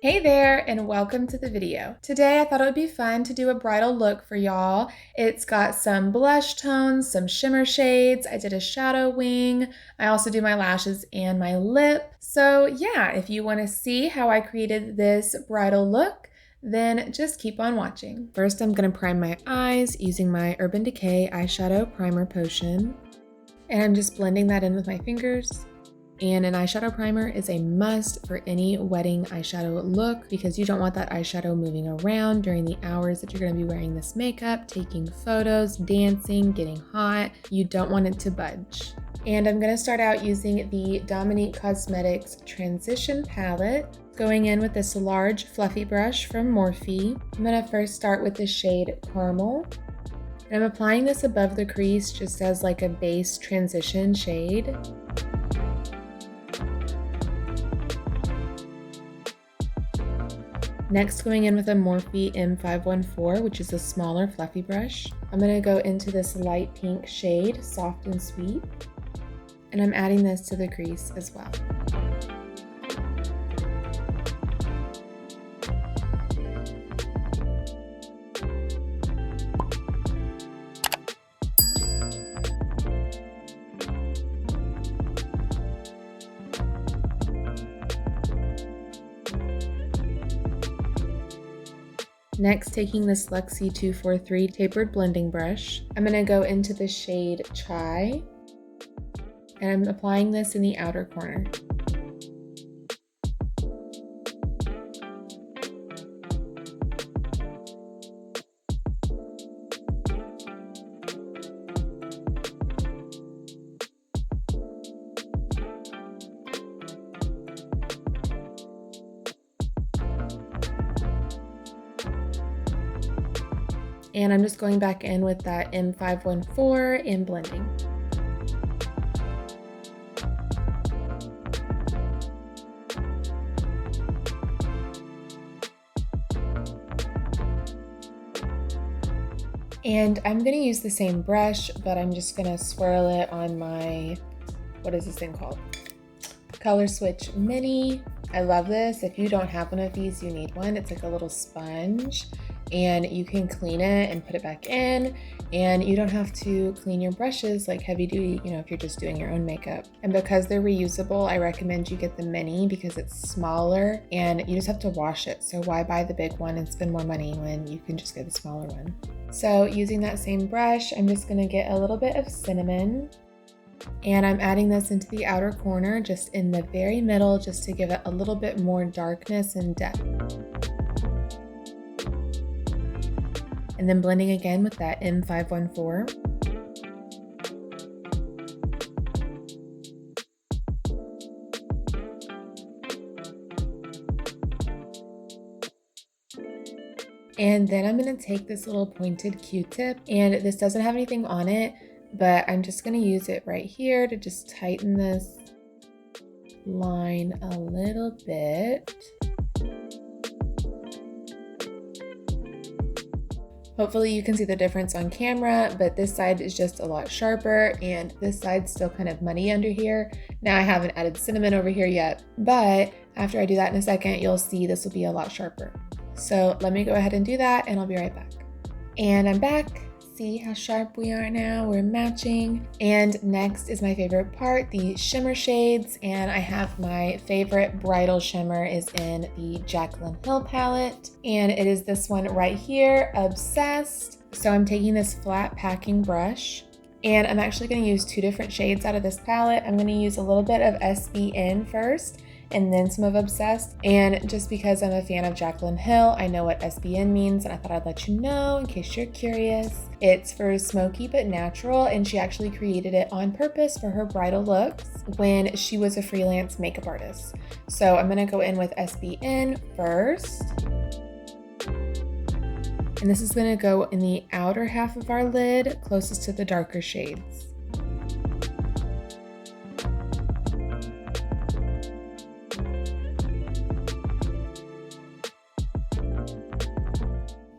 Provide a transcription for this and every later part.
Hey there, and welcome to the video. Today I thought it would be fun to do a bridal look for y'all. It's got some blush tones, some shimmer shades. I did a shadow wing. I also do my lashes and my lip. So yeah, if you want to see how I created this bridal look, then just keep on watching. First, I'm going to prime my eyes using my Urban Decay eyeshadow primer potion. And I'm just blending that in with my fingers. And an eyeshadow primer is a must for any wedding eyeshadow look because you don't want that eyeshadow moving around during the hours that you're going to be wearing this makeup, taking photos, dancing, getting hot. You don't want it to budge. And I'm going to start out using the Dominique Cosmetics Transition Palette, going in with this large fluffy brush from Morphe. I'm going to first start with the shade Caramel. And I'm applying this above the crease just as like a base transition shade. Next, going in with a Morphe M514, which is a smaller fluffy brush. I'm going to go into this light pink shade, Soft and Sweet, and I'm adding this to the crease as well. Next, taking this Luxie 243 tapered blending brush, I'm going to go into the shade Chai, and I'm applying this in the outer corner. And I'm just going back in with that M514 and blending. And I'm going to use the same brush, but I'm just going to swirl it on my, what is this thing called? Color Switch Mini. I love this. If you don't have one of these, you need one. It's like a little sponge. And you can clean it and put it back in, and you don't have to clean your brushes like heavy duty, if you're just doing your own makeup. And because they're reusable, I recommend you get the mini because it's smaller and you just have to wash it. So why buy the big one and spend more money when you can just get the smaller one? So using that same brush, I'm just gonna get a little bit of cinnamon, and I'm adding this into the outer corner, just in the very middle, just to give it a little bit more darkness and depth. And then blending again with that M514. And then I'm going to take this little pointed Q-tip, and this doesn't have anything on it, but I'm just going to use it right here to just tighten this line a little bit. Hopefully you can see the difference on camera, but this side is just a lot sharper and this side's still kind of muddy under here. Now I haven't added cinnamon over here yet, but after I do that in a second, you'll see this will be a lot sharper. So let me go ahead and do that and I'll be right back. And I'm back. See how sharp we are now, we're matching. And next is my favorite part, the shimmer shades. And I have my favorite bridal shimmer is in the Jaclyn Hill palette. And it is this one right here, Obsessed. So I'm taking this flat packing brush and I'm actually gonna use two different shades out of this palette. I'm gonna use a little bit of SBN first and then some of Obsessed. And just because I'm a fan of Jaclyn Hill, I know what SBN means, and I thought I'd let you know in case you're curious. It's for smoky but natural, and she actually created it on purpose for her bridal looks when she was a freelance makeup artist. So I'm gonna go in with SBN first. And this is gonna go in the outer half of our lid, closest to the darker shades.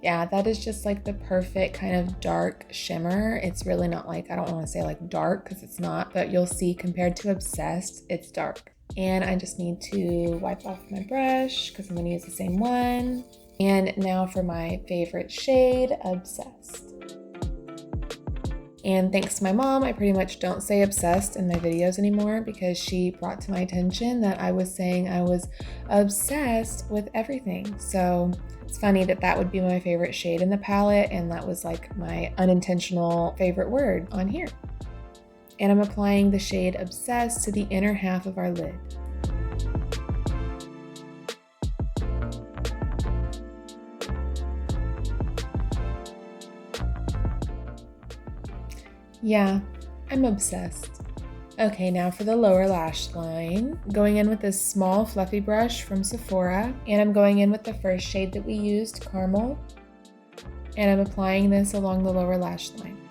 Yeah, that is just like the perfect kind of dark shimmer. It's really not like, I don't want to say like dark because it's not, but you'll see compared to Obsessed, it's dark. And I just need to wipe off my brush because I'm going to use the same one. And now for my favorite shade, Obsessed. And thanks to my mom, I pretty much don't say obsessed in my videos anymore because she brought to my attention that I was saying I was obsessed with everything. So it's funny that that would be my favorite shade in the palette, and that was like my unintentional favorite word on here. And I'm applying the shade Obsessed to the inner half of our lid. Yeah, I'm obsessed. Okay, now for the lower lash line. Going in with this small fluffy brush from Sephora, and I'm going in with the first shade that we used, Caramel, and I'm applying this along the lower lash line.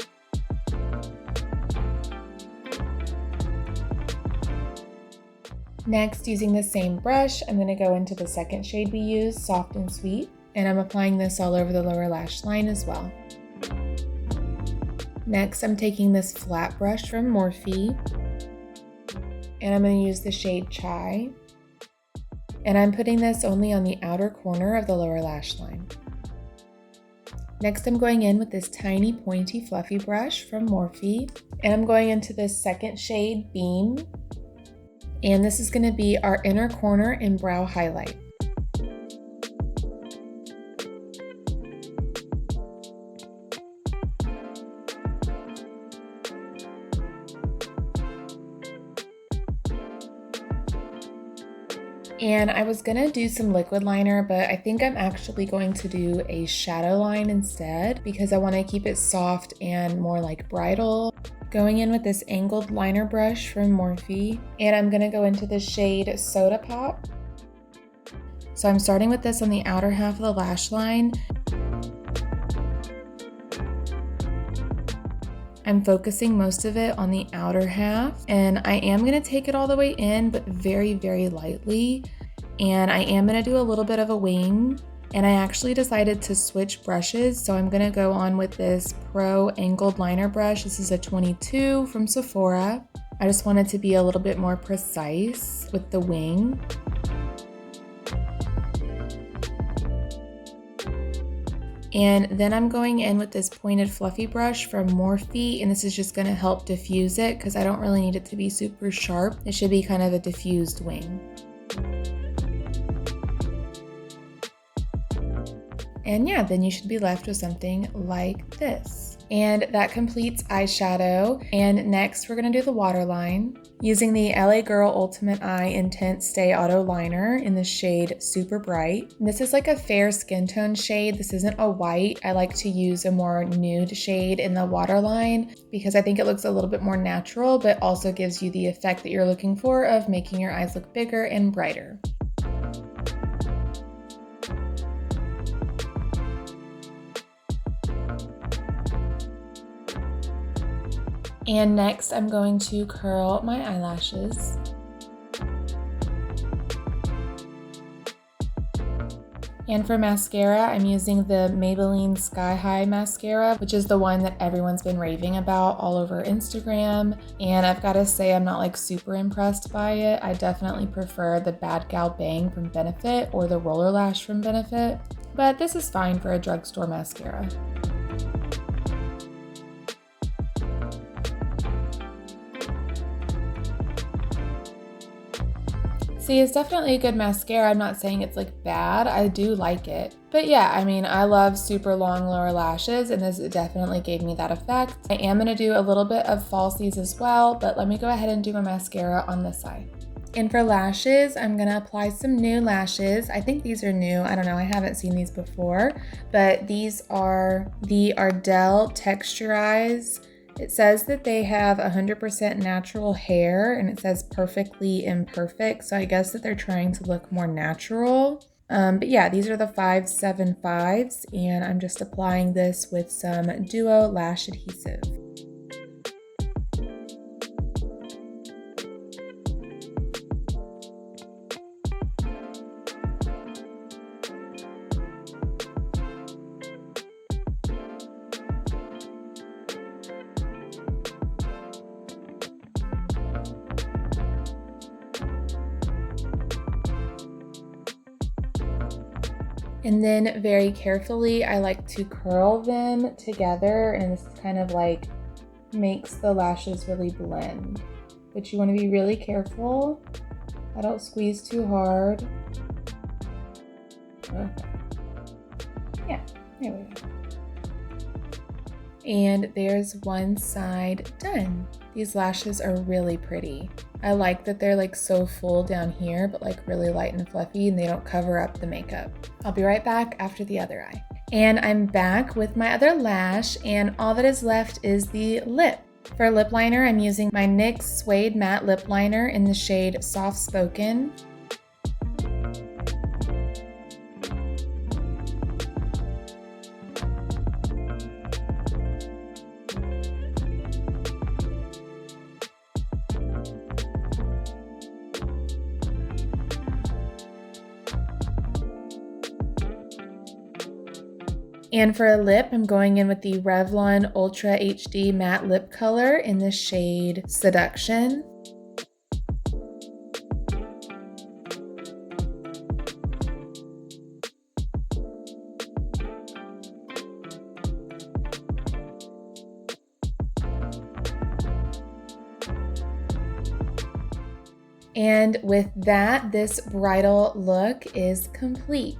Next, using the same brush, I'm going to go into the second shade we used, Soft and Sweet, and I'm applying this all over the lower lash line as well. Next, I'm taking this flat brush from Morphe, and I'm going to use the shade Chai, and I'm putting this only on the outer corner of the lower lash line. Next, I'm going in with this tiny pointy fluffy brush from Morphe, and I'm going into this second shade, Beam, and this is going to be our inner corner and brow highlight. And I was gonna do some liquid liner, but I think I'm actually going to do a shadow line instead because I want to keep it soft and more like bridal. Going in with this angled liner brush from Morphe, and I'm gonna go into the shade Soda Pop. So I'm starting with this on the outer half of the lash line. I'm focusing most of it on the outer half, and I am going to take it all the way in, but very, very lightly. And I am going to do a little bit of a wing, and I actually decided to switch brushes, so I'm going to go on with this Pro Angled Liner brush. This is a 22 from Sephora. I just wanted to be a little bit more precise with the wing. And then I'm going in with this pointed fluffy brush from Morphe, and this is just going to help diffuse it because I don't really need it to be super sharp. It should be kind of a diffused wing. And yeah, then you should be left with something like this. And that completes eyeshadow. And next we're going to do the waterline using the LA Girl Ultimate Eye Intense Stay Auto Liner in the shade Super Bright. And this is like a fair skin tone shade. This isn't a white. I like to use a more nude shade in the waterline because I think it looks a little bit more natural, but also gives you the effect that you're looking for of making your eyes look bigger and brighter. And next I'm going to curl my eyelashes. And for mascara, I'm using the Maybeline Sky High mascara, which is the one that everyone's been raving about all over Instagram. And I've got to say, I'm not like super impressed by it. I definitely prefer the Bad Gal Bang from Benefit or the Roller Lash from Benefit, but this is fine for a drugstore mascara. See, it's definitely a good mascara. I'm not saying it's like bad. I do like it. But yeah, I mean, I love super long lower lashes, and this definitely gave me that effect. I am going to do a little bit of falsies as well, but let me go ahead and do my mascara on this side. And for lashes, I'm going to apply some new lashes. I think these are new. I don't know. I haven't seen these before, but these are the Ardell TexturEyes. It says that they have 100% natural hair, and it says perfectly imperfect, so I guess that they're trying to look more natural. But yeah, these are the 575s, and I'm just applying this with some Duo Lash Adhesive. And then very carefully, I like to curl them together, and this kind of like makes the lashes really blend. But you want to be really careful. I don't squeeze too hard. Okay. Yeah, there we go. And there's one side done. These lashes are really pretty. I like that they're like so full down here, but like really light and fluffy, and they don't cover up the makeup. I'll be right back after the other eye. And I'm back with my other lash, and all that is left is the lip. For a lip liner, I'm using my NYX Suede Matte Lip Liner in the shade Soft Spoken. And for a lip, I'm going in with the Revlon Ultra HD Matte Lip Color in the shade Seduction. And with that, this bridal look is complete.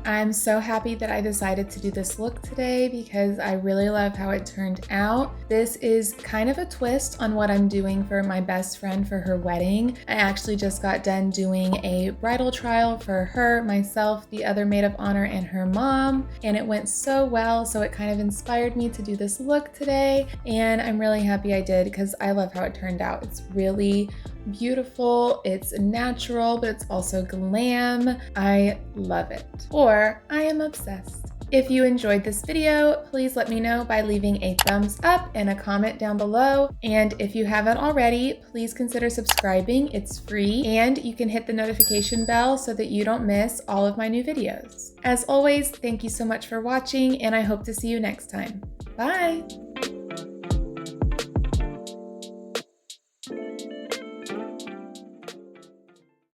I'm so happy that I decided to do this look today because I really love how it turned out. This is kind of a twist on what I'm doing for my best friend for her wedding. I actually just got done doing a bridal trial for her, myself, the other maid of honor, and her mom, and it went so well, so it kind of inspired me to do this look today, and I'm really happy I did because I love how it turned out. It's really beautiful, it's natural, but it's also glam. I love it, or I am obsessed. If you enjoyed this video, please let me know by leaving a thumbs up and a comment down below. And if you haven't already, please consider subscribing. It's free, and you can hit the notification bell so that you don't miss all of my new videos. As always, thank you so much for watching, and I hope to see you next time. Bye!